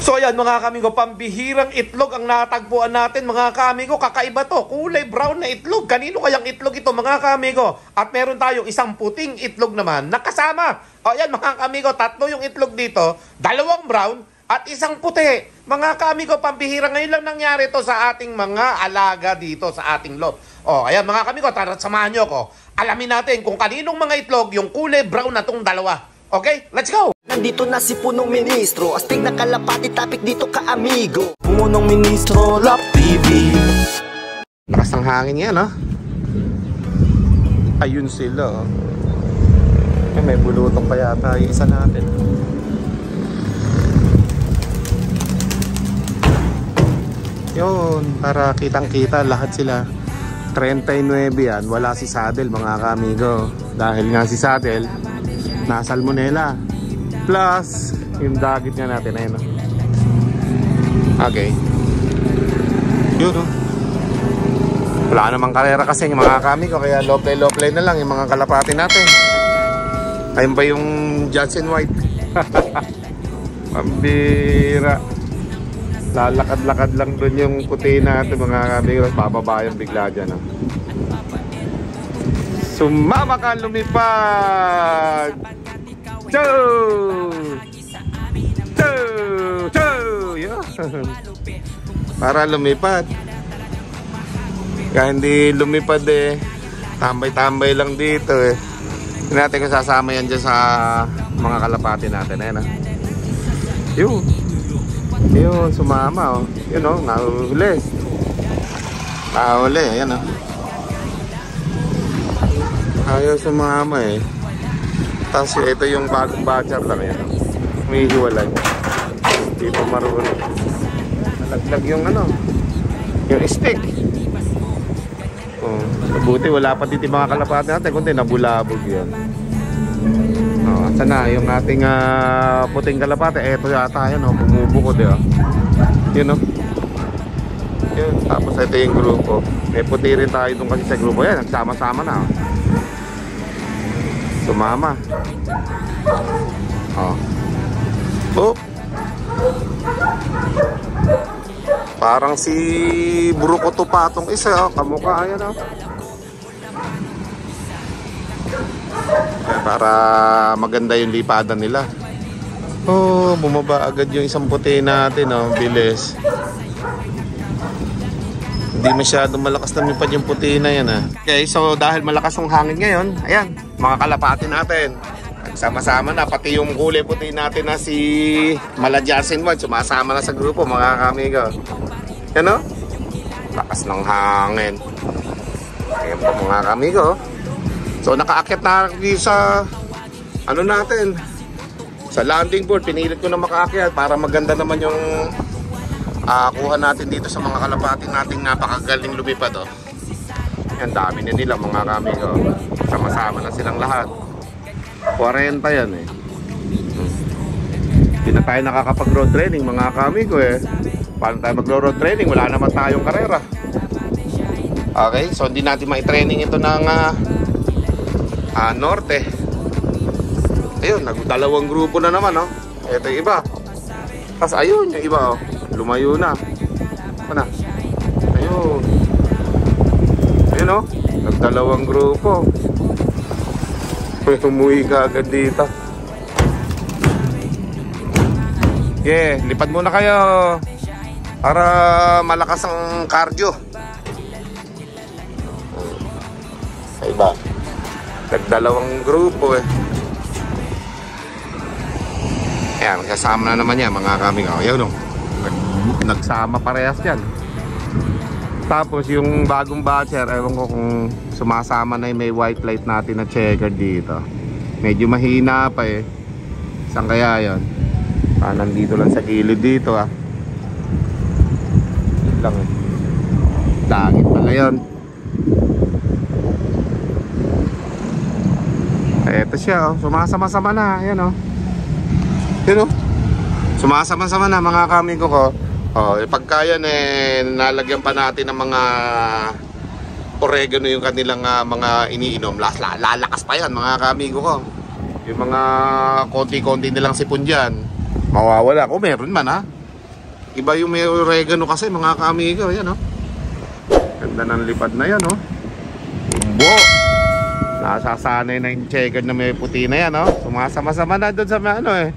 So ayan mga kamigo, pambihirang itlog ang natagpuan natin mga kamigo. Kakaiba to, kulay brown na itlog. Kanino kayang itlog ito mga kamigo? At meron tayong isang puting itlog naman nakasama. O ayan mga kamigo, tatlo yung itlog dito. Dalawang brown at isang puti. Mga kamigo, pambihirang ngayon lang nangyari to sa ating mga alaga dito sa ating lot. O ayan mga kamigo, tara samahan nyo ko. Alamin natin kung kaninong mga itlog yung kulay brown na tong dalawa. Okay, let's go! Nandito na si punong ministro, astig na kalapati, tapik dito ka amigo. Punong ministro, Love TV. Lakas ng hangin yan, ha? Ayun sila, oh. May bulutong pa yata yung isa natin. Yun, para kitang-kita lahat sila. 39 yan, wala si Saddle mga kamigo. Dahil nga si Saddle nasa Salmonella. Plus, yung dagit nga natin, ayun, no? Okay. Yun, no? Wala namang karera kasi yung mga kamigo, kaya low play na lang yung mga kalapati natin. Ayun ba yung Johnson White? Pambira. Lalakad-lakad lang dun yung puti natin mga kamigo. Bababa yung bigla dyan, no? Sumama ka, lumipad! Choo! Choo! Choo! Yeah. Para lumipad. Kaya hindi lumipad eh. Tambay-tambay lang dito eh. Hindi natin kung sasama yan dyan sa mga kalapati natin. Ayan, yun. Yun, sumama, oh. Yun, oh, nahuli. Nahuli, ayan, oh. Ayaw sumama eh. Tapos ito yung bagong batcher lang yan. Humihiwalay. Hindi pa marunong. Nalaglag yung ano, yung stick. Oh, mabuti wala pa dito mga kalapati natin, kundi nabulabog yan. Oh, sana yung ating puting kalapati. Ito yata yan, oh, bumubukod eh, oh. Yun, oh. Yun. Tapos ito yung grupo. May puti rin tayo dun kasi sa grupo yan. Nagsama-sama na, oh. Sumama. Oh. Oh. Parang si Burukoto patong isa, oh. Kamukha yan, oh. Para maganda yung lipadan nila. Oh, bumaba agad yung isang puti natin, oh. Bilis. Hindi masyadong malakas na mipad yung puti na yan, ah. Okay, so dahil malakas yung hangin ngayon, ayan, mga kalapati natin nagsama-sama na, pati yung kulay puti natin na si Malajyasin White sumasama na sa grupo mga kamigo. Yan, o, lakas ng hangin. Ayan po mga kamigo. So nakaakyat na sa ano natin, sa landing board. Pinilit ko na makaakyat para maganda naman yung kuha natin dito sa mga kalapati nating napakagaling lumipad, oh. Yan, dami na nila mga kamigo. Sama-sama na silang lahat. 40 yan eh. Hindi na tayo nakakapag road training mga kamigo eh. Paano tayo mag road training? Wala naman tayong karera. Okay, so hindi natin mai-training ito ng norte. Ayun, nagdalawang grupo na naman, oh. Ito yung iba. Tapos ayun yung iba, oh. Lumayo na. Ano? Ayun. Ayun, oh. Nagdalawang grupo. Umuwi ka agad dito. Yeah, lipad muna kayo para malakas ang cardio. Sa iba, nagdalawang grupo eh. Ayan, kasama na naman yan mga kamigo. Ayan, no? Nagsama parehas yan. Tapos yung bagong batcher, ewan ko kung sumasama na yung may white light natin na checker dito. Medyo mahina pa eh. Saan kaya yun? Nandito lang sa gilid dito, ah. Dito lang eh. Dangit pala yun. Eto siya, oh. Sumasama-sama na. Ayan, oh. Yun, oh. Sumasama-sama na mga kamigo ko. Oh, pagka yan eh, nalagyan pa natin ng mga oregano yung kanilang mga iniinom. Lalakas pa yan mga kamigo ko. Yung mga konti-konti nilang sipon dyan, mawawala kung meron man, ha. Iba yung may oregano kasi mga kaamigo. Ayan, oh. Ganda ng lipad na yan, oh. Umbo. Nasasanay na yung checkered na may puti na yan, oh. Sumasama-sama na doon sa ano eh.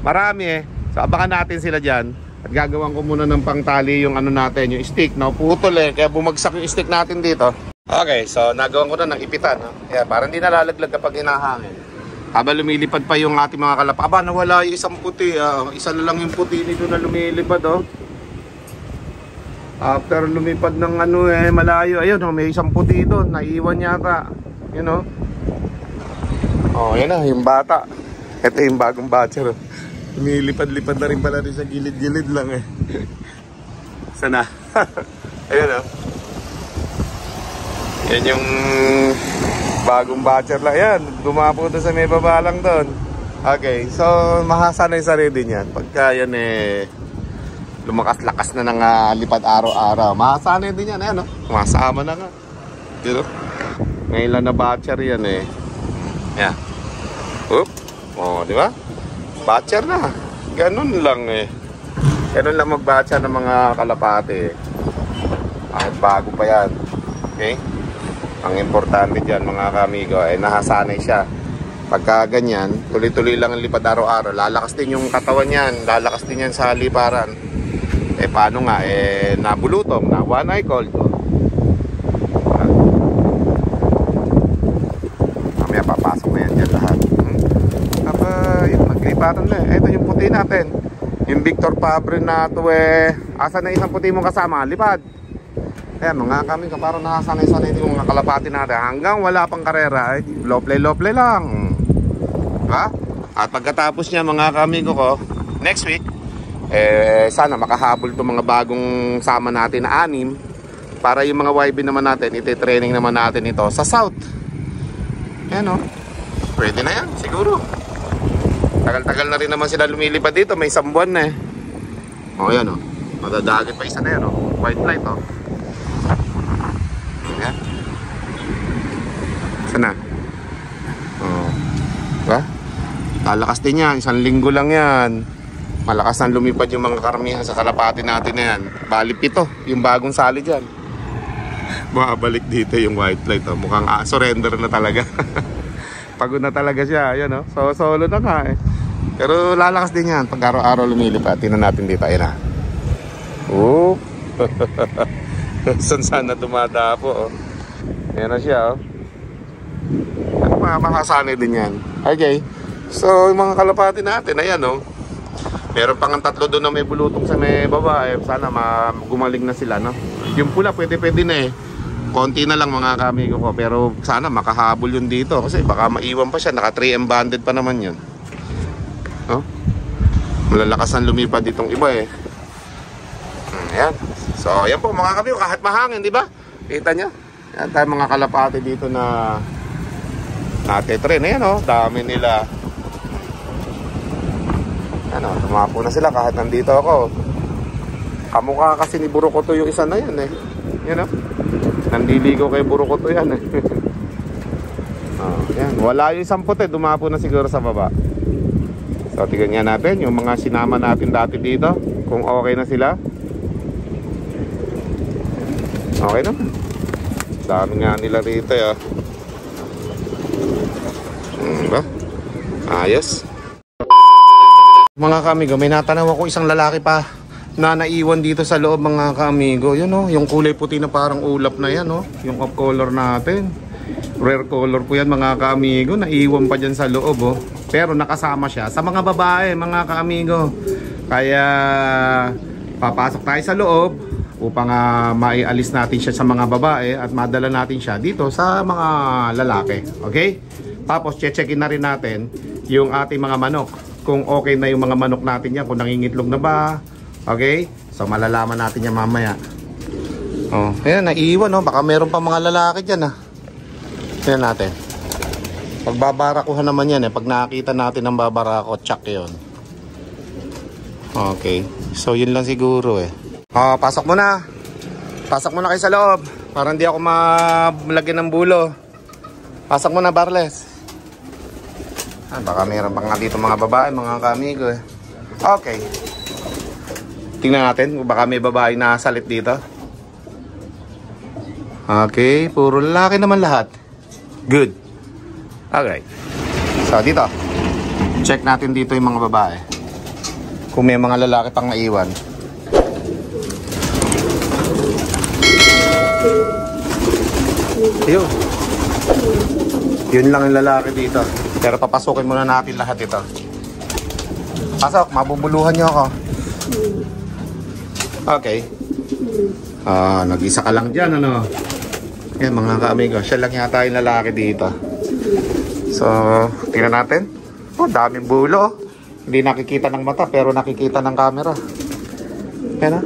Marami eh. So abangan natin sila dyan. At gagawin ko muna ng pangtali yung ano natin, yung stick. Naputol eh. Kaya bumagsak yung stick natin dito. Okay, so nagawan ko na ng ipitan, no? Kaya parang hindi nalalaglag kapag hinahangin. Habang lumilipad pa yung ating mga kalapa. Aba, nawala yung isang puti. Isa na lang yung puti nito na lumilipad, oh. After lumipad ng ano eh, malayo. Ayun, oh, may isang puti doon. Naiwan yata. Yun, oh. Oh, yun na, yung bata. Ito yung bagong batcher, oh. Lumilipad-lipad na rin pala rin sa gilid-gilid lang, eh. Sana. Ayun, oh. Yan yung bagong batcher lang. Yan, dumapo doon sa may baba lang doon. Okay, so mahasanay sa rin din yan. Pagka yan eh lumakas-lakas na ng lipad araw-araw, mahasanay din yan. Ayan, no? Masama na nga. You know? Ngayon lang na batcher yan eh. Yan. Oop. O, di ba? Batcher na. Ganun lang eh. Ganun lang mag-batcher ng mga kalapate eh. Bago pa yan. Okay? Ang importante dyan mga kamigo ay nahasanay siya. Pagka ganyan, tuloy-tuloy lang ang lipad araw-araw. Lalakas din yung katawan yan. Lalakas din yan sa liparan. Eh paano nga? Eh nabulutong, na one eye cold. Mamaya papasok na yan dyan lahat. Yun, magliparan na. Ito yung puti natin. Yung Victor Fabre na ito eh. Asa na isang puti mong kasama? Lipad. Ayan, mga kami parang nakasanay-sanay yung mga kalapati natin. Hanggang wala pang karera, eh, low play lang. Diba? At pagkatapos niya mga kami ko, next week, eh, sana makahabol itong mga bagong sama natin na 6. Para yung mga YB naman natin, iti-training naman natin ito sa South. Ayan, o. Pwede na yan, siguro. Tagal-tagal na rin naman sila lumilipad dito. May isang buwan na eh. O, ayan, o. Madadagit pa isa na yan, o. White light, o. Ayan. Sana. Oh. Diba? Lalakas din yan. 1 linggo lang yan. Malakas nang lumipad yung mga karamihan sa kalapati natin na yan. Bali 7. Yung bagong sali dyan. Mabalik dito yung white light. Oh. Mukhang surrender na talaga. Pagod na talaga siya. Ayan, oh. So solo na nga eh. Pero lalakas din yan. Pag araw-araw lumilipad. Tingnan natin dito. Ayan na. Oh. San sana dumadapo, oh. Ayan na siya, oh. Makasanay din yan. Okay. So, yung mga kalapati natin, ayan, oh. Meron pang 3 doon na may bulutong sa may baba. Eh, sana gumaling na sila, no? Yung pula, pwede na eh. Konti na lang mga kamigo ko. Pero sana makahabol yun dito. Kasi baka maiwan pa siya. Naka 3M banded pa naman yun. Oh? Malalakas ang lumipad ditong iba eh. Ayan. So, ayan po mga kamigo, kahit mahangin, di ba? Kita nyo? Ayan tayo mga kalapati dito na natetren. Ayan, oh, dami nila. Ayan, oh, tumapo na sila kahit nandito ako. Kamukha kasi ni Burukoto yung isa na yan eh. Ayan, oh. Nandiligo kay Burukoto yan eh. Ayan. Wala yung isang puti, dumapo na siguro sa baba. So, tignan nga natin yung mga sinama natin dati dito. Kung okay na sila. Okay naman. Dami nga nila rito, ah. Diba? Ayos. Mga kamigo, may natanaw ako isang lalaki pa na naiwan dito sa loob mga kamigo. Yun, oh, yung kulay puti na parang ulap na yan, oh. Yung off color natin. Rare color po yan mga kamigo. Naiwan pa dyan sa loob, oh. Pero nakasama siya sa mga babae mga kamigo. Kaya papasok tayo sa loob upang maialis natin siya sa mga babae at madala natin siya dito sa mga lalaki. Okay? Tapos che-checkin na rin natin yung ating mga manok. Kung okay na yung mga manok natin yan, kung nangingitlog na ba. Okay? So malalaman natin yan mamaya. Oh, ayan, naiiwan, no? Baka meron pa mga lalaki dyan, ah. Tignan natin. Pagbabarakuhan naman yan, eh. Pag nakakita natin ng babarako, check yun. Okay. So yun lang siguro, eh. Pasok muna. Pasok muna kayo sa loob. Para hindi ako malagyan ng bulo. Pasok muna, Barles. Baka mayroon pa nga dito mga babae, mga kamigo eh. Okay. Tingnan natin kung baka may babae na salit dito. Okay, puro lalaki naman lahat. Good. Alright. So, dito. Check natin dito yung mga babae. Kung may mga lalaki pang naiwan. Yun. Yun lang yung lalaki dito. Pero papasukin muna natin lahat ito. Pasok, mabubuluhan nyo ako. Okay. Nag-isa ka lang dyan, ano? Yan, mga ka-amigo. Siya lang yata yung lalaki dito. So, tingnan natin. Oh, daming bulo. Hindi nakikita ng mata, pero nakikita ng camera. Yan, ah.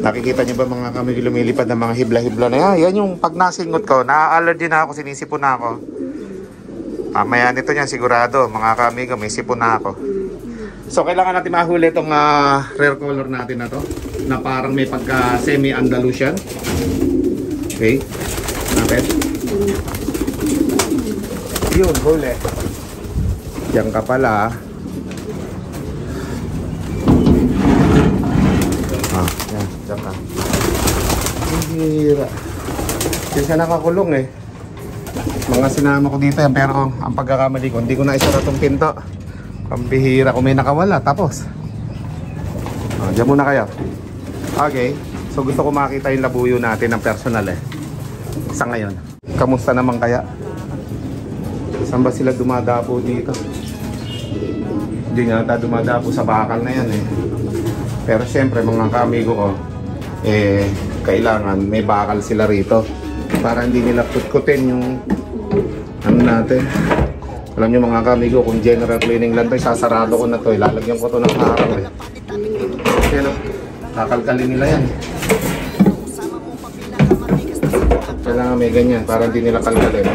Nakikita niyo ba mga ka-amigo lumilipad ng mga hibla-hibla na yan? Yan yung pag nasingot ko, na-allergy na ako, sinisipon na ako. Mamaya nito niyan, sigurado. Mga ka-amigo, may sipon na ako. So, kailangan natin mahuli itong rare color natin na to. Na parang may pagka semi-Andalusian. Okay. Natin. Yun, huli. Diyan ka pala. Yan. Diyan ka. Hira. Diyan siya nakakulong eh. Mga sinama ko dito yan. Pero ang pagkakamali ko, hindi ko na isara itong pinto. Pambihira kung may nakawala. Tapos. Diyan muna kayo. Okay. So gusto ko makita yung labuyo natin ng personal eh. Sa ngayon. Kamusta naman kaya? Saan ba sila dumadapo dito? Hindi nga ata dumadapo sa bakal na yan eh. Pero syempre mga ka-amigo ko, kailangan may bakal sila rito. Para hindi nila kutkutin yung ano natin. Alam nyo mga ka-amigo, kung general cleaning lang tayo, sasarado ko na to. Lalagyan ko to ng harang eh. Yan o. Kakalkalin nila yan. Kailangan may ganyan para hindi nila kalkalin.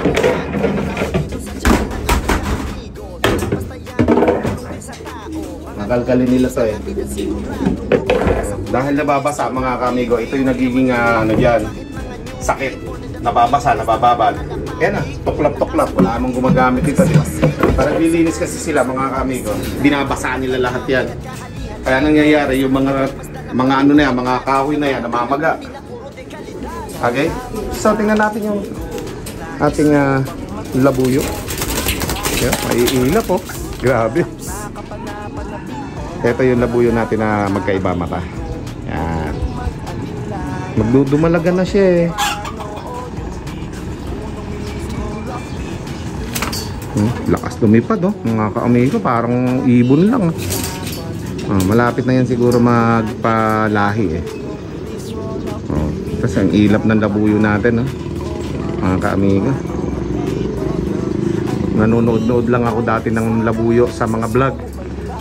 Nakalkalin nila to eh. Dahil nababasa mga ka-amigo, ito yung nagiging ano dyan, sakit. Nababasa, nabababad. Yan na, tuklap-tuklap. Wala namang gumagamit ito, di ba? Para lilinis kasi sila mga ka-amigo, binabasaan nila lahat yan. Kaya nangyayari yung mga ano na yan, mga kahoy na yan, namamaga. Okay? So, tingnan natin yung ating labuyo. Yan, maiilap oh. Grabe. Ito yung labuyo natin na magkaiba mata. Yan. Magdudumalagan na siya eh. Lakas lumipad oh. Mga ka-amigo, parang ibon lang. Malapit na yan siguro magpalahi eh. Tapos ang ilap ng labuyo natin oh. Mga ka-amigo. Nanonood-nood lang ako dati ng labuyo sa mga vlog.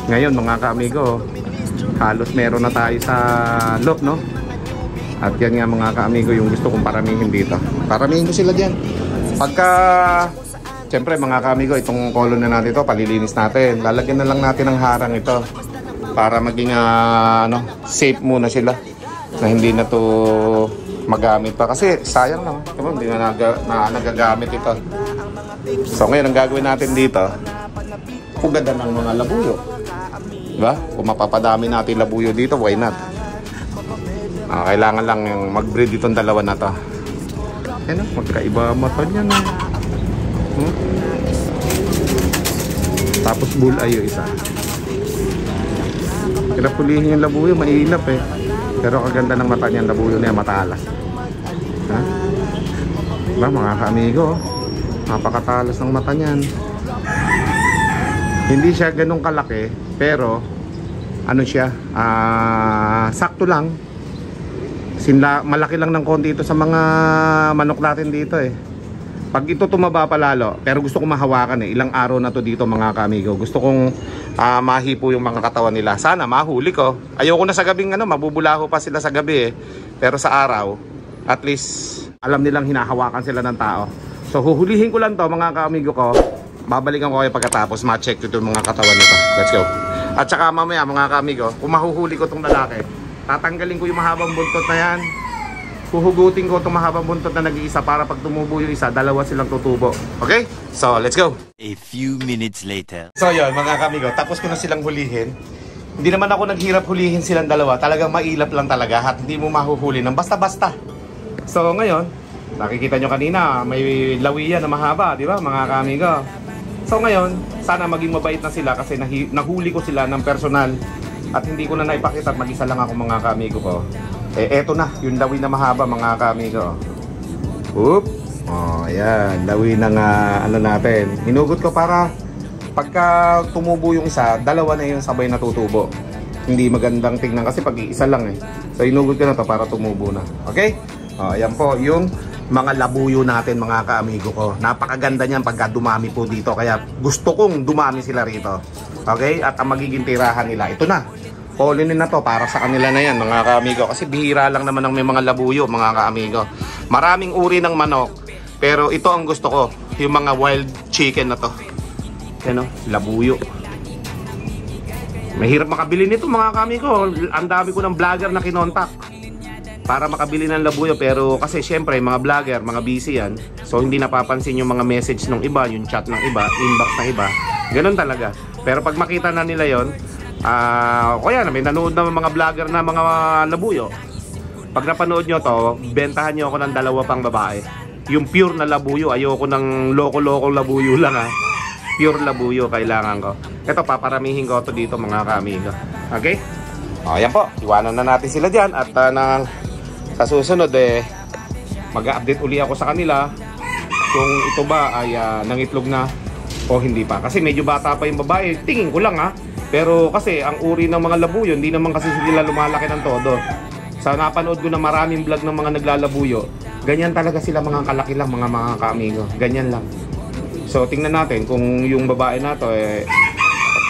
Ngayon mga ka-amigo, halos meron na tayo sa lot, no? At yan nga mga ka-amigo yung gusto kong paramihin dito. Paramihin ko sila dyan. Pagka, siyempre mga ka-amigo, itong kolon na natin ito, palilinis natin. Lalagyan na lang natin ng harang ito. Para maging safe muna sila. Na hindi na to magamit pa. Kasi sayang lang. Hindi na nagagamit ito. So ngayon ang gagawin natin dito, pugadan ng mga labuyo. Diba? Kung mapapadami natin labuyo dito, why not? Kailangan lang yung mag-breed itong dalawa na to. Ayan, magkaiba mata niyan. Tapos bull ayo isa. Kaya pulihin yung labuyo, mainap eh. Pero kaganda ng mata niyan, labuyo na yan, matalas. Ha? Diba mga ka-amigo? Napakatalas ng mata niyan. Hindi siya ganun kalaki, pero ano siya, sakto lang. Malaki lang ng konti ito sa mga manok natin dito eh. Pag ito tumaba pa lalo, pero gusto kong mahawakan eh. Ilang araw na to dito mga ka-amigo. Gusto kong mahipo yung mga katawan nila. Sana mahuli ko. Ayoko na sa gabing mabubulaho pa sila sa gabi eh. Pero sa araw, at least alam nilang hinahawakan sila ng tao. So huhulihin ko lang to mga ka-amigo ko. Babalikan ko kayo pagkatapos ma-check ito yung mga katawan nito. Let's go. At saka mamaya mga ka-amigo, kung mahuhuli ko itong lalaki, tatanggalin ko yung mahabang buntot na yan. Huhugutin ko itong mahabang buntot na nag-iisa para pag tumubo yung isa, dalawa silang tutubo. Okay? So let's go. A few minutes later. So yun mga ka-amigo, tapos ko na silang hulihin. Hindi naman ako naghirap hulihin silang dalawa. Talagang mailap lang talaga at hindi mo mahuhuli ng basta-basta. So ngayon, nakikita nyo kanina, may lawiyan na mahaba, di ba mga kamigo? So ngayon, sana maging mabait na sila kasi nahuli ko sila ng personal at hindi ko na naipakita at mag-isa lang ako mga kamigo ko. Eto na, yung lawi na mahaba mga kamigo. Oop! Oh, ayan, lawi ng ano natin. Hinugot ko para pagka tumubo yung isa, dalawa na yung sabay na tutubo. Hindi magandang tingnan kasi pag isa lang eh. So hinugot ko na to para tumubo na. Okay? Oh, ayan po yung mga labuyo natin mga kaamigo ko. Napakaganda niyan pagka dumami po dito. Kaya gusto kong dumami sila rito. Okay? At ang magiging tirahan nila, ito na. Kolinin na to para sa kanila na yan mga kaamigo. Kasi bihira lang naman ang may mga labuyo mga kaamigo. Maraming uri ng manok. Pero ito ang gusto ko. Yung mga wild chicken na to. Yan o, labuyo. Mahirap makabili nito mga kaamigo. Ang dami ko ng vlogger na kinontak para makabili ng labuyo, pero kasi syempre mga vlogger, mga busy yan, so hindi napapansin yung mga message ng iba, yung chat ng iba, inbox ng iba, ganun talaga. Pero pag makita na nila yon, kaya na may nanood na mga vlogger na mga labuyo, pag napanood nyo to, bentahan nyo ako ng dalawa pang babae, yung pure na labuyo. Ayoko ng loko-loko labuyo lang ha, pure labuyo kailangan ko. Ito, paparamihin ko to dito mga kamigo. Okay? O, ayan po, iwanan na natin sila dyan at sa susunod mag-update uli ako sa kanila kung ito ba ay nangitlog na o hindi pa. Kasi medyo bata pa yung babae, tingin ko lang ha. Pero kasi ang uri ng mga labuyo, hindi naman kasi sila lumalaki ng todo. Sa napanood ko na maraming vlog ng mga naglalabuyo, ganyan talaga sila mga kalaki lang mga kaamigo. Ganyan lang. So tingnan natin kung yung babae na to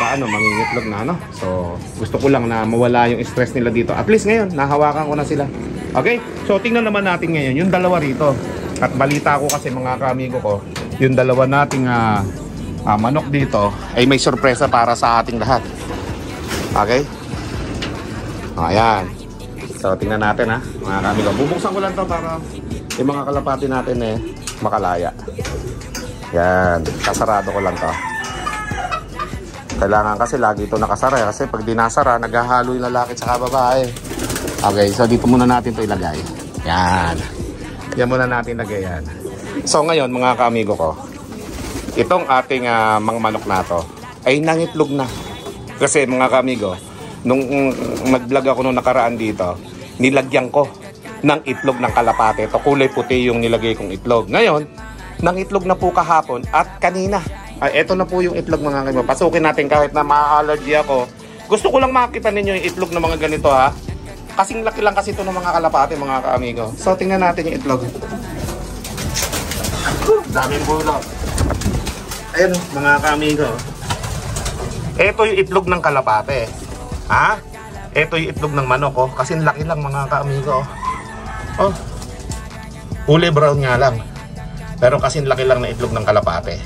paano mangingitlog na, no? So gusto ko lang na mawala yung stress nila dito. At least ngayon, nahawakan ko na sila. Okay? So tingnan naman natin ngayon yung dalawa rito. At balita ko kasi mga kaamigo ko, yung dalawa nating manok dito ay may sorpresa para sa ating lahat. Okay? Ayan. So tingnan natin mga kaamigo. Bubuksan ko lang to para yung mga kalapati natin makalaya. Yan. Kasarado ko lang to. Kailangan kasi lagi ito nakasara kasi pag dinasara, naghahalo yung lalaki sa babae. Okay, so dito muna natin ito ilagay. Yan. Yan muna natin lagay yan. So ngayon mga kaamigo ko, itong ating mga manok na to ay nangitlog na. Kasi mga kaamigo, nung nag-vlog ako nung nakaraan dito, nilagyan ko ng itlog ng kalapate. Ito kulay puti yung nilagay kong itlog. Ngayon, nangitlog na po kahapon at kanina. Ito na po yung itlog mga kaamigo. Pasukin natin kahit na ma-allergy ako. Gusto ko lang makita ninyo yung itlog ng mga ganito ha. Kasing laki lang kasi ito ng mga kalapate mga kaamigo. So tingnan natin yung itlog. Daming bulok. Ayan mga kaamigo. Ito yung itlog ng kalapate. Ha? Ito yung itlog ng manok kasing laki lang mga kaamigo. Oh. Kulay brown nga lang. Pero kasing laki lang na itlog ng kalapate.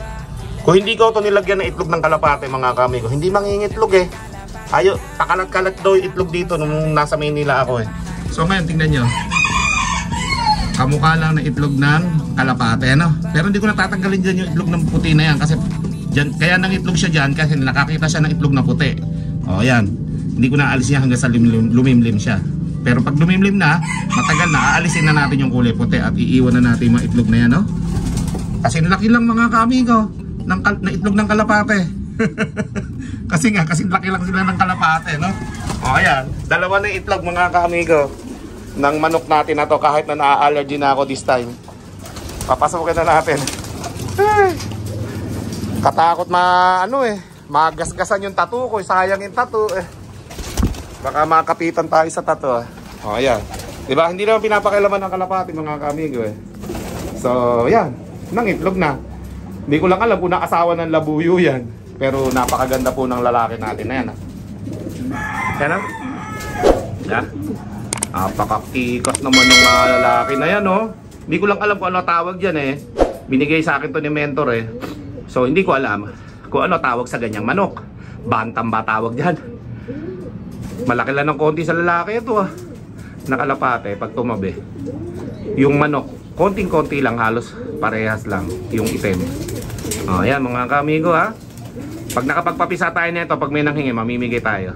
Kung hindi ko ito nilagyan ng itlog ng kalapate mga kaamigo, hindi mangingitlog Ayo, pakalat-kalat daw yung itlog dito nung nasa Maynila ako So ngayon, tingnan nyo. Kamukha lang ng itlog ng kalapate, Pero hindi ko natatanggalin dyan yung itlog ng puti na yan. Kasi dyan, kaya nang itlog siya dyan kasi nakakita siya ng itlog na puti. O, yan. Hindi ko naalis niya hanggang sa lumimlim siya. Pero pag lumimlim na, matagal na, aalisin na natin yung kulay puti at iiwan na natin yung mga itlog na yan, Kasi laki lang mga kaamigo ng itlog ng kalapate. Kasi laki lang sila ng kalapate, O ayan, dalawa na itlog mga kaamigo ng manok natin na to kahit na na-allergy na ako this time. Papasukin na natin. Katakot magasgasan yung tattoo ko, sayang yung tattoo Baka makapitan tayo sa tattoo O ayan, diba hindi naman pinapakilaman ng kalapate mga kaamigo So ayan, nangitlog na. Hindi ko lang alam kung naasawa ng labuyo yan. Pero napakaganda po ng lalaki natin na yan Yan Yan Napakakikos naman ng lalaki na yan Hindi ko lang alam kung ano tawag dyan Binigay sa akin to ni mentor So hindi ko alam kung ano tawag sa ganyang manok. Bantam ba tawag dyan? Malaki lang ng konti sa lalaki ito Nakalapate pag tumabi. Yung manok konting-konti lang, halos parehas lang yung item. Ayan mga kaamigo Pag nakapagpapisa tayo nito, pag may nanghingi, mamimigay tayo.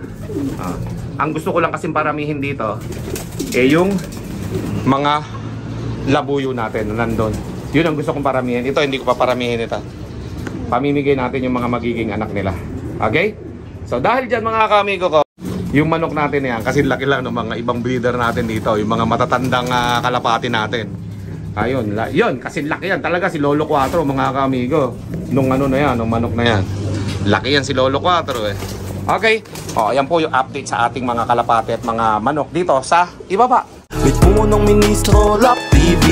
Ang gusto ko lang kasing paramihin dito, yung mga labuyo natin na nandun. Yun ang gusto kong paramihin. Ito, hindi ko pa paramihin ito. Pamimigay natin yung mga magiging anak nila. Okay? So dahil dyan mga kamigo ko, yung manok natin yan, kasi laki lang ng mga ibang breeder natin dito, yung mga matatandang kalapati natin. Ayun, yun, kasi laki yan. Talaga si Lolo 4 mga kamigo. Nung ano na yan, nung manok na yan. Laki yan si Lolo 4 eh. Okay, ayan po yung update sa ating mga kalapati at mga manok dito sa ibaba. May punong ministro, Lap TV.